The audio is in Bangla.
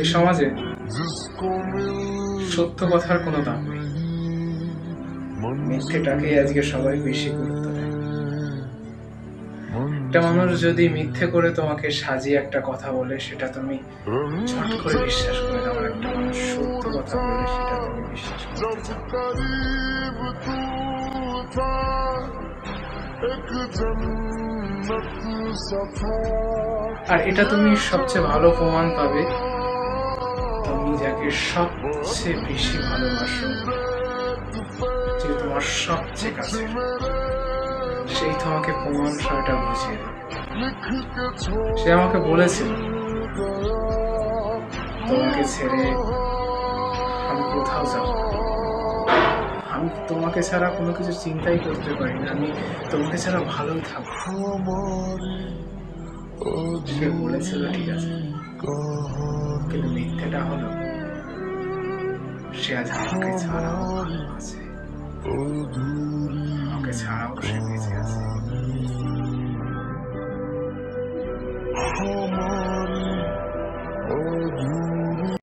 এই সমাজে সত্য কথার কোনো দাম নেই, মিথ্যেটাকেই আজকে সবাই বেশি গুরুত্ব দেয়। একটা মানুষ যদি মিথ্যে করে তোমাকে সাজিয়ে একটা কথা বলে, সেটা তুমি ঝট করে বিশ্বাস করে নাও। আর একটা মানুষ সত্য কথা বললে সেটা তুমি বিশ্বাস করতে চাও। আর এটা তুমি সবচেয়ে ভালো প্রমাণ পাবে, তুমি যাকে সবচেয়ে বেশি ভালোবাসো, যে তোমার সবচেয়ে কাছে, সেই তোমাকে প্রমাণ সহটা বুঝিয়ে দেবে। সে আমাকে বলেছিল, তোমাকে ছেড়ে আমি কোথাও যাব না, আমি তোমাকে ছাড়া কোনো কিছু চিন্তাই করতে পারি না, আমি তোমাকে ছাড়া ভালোই থাকবো। সে বলেছিল ঠিক আছে, কিন্তু মিথ্যেটা হলো সে আজ আমাকে ছাড়াও ভালো আছে, আমাকে ছাড়াও সে বেঁচে আছে।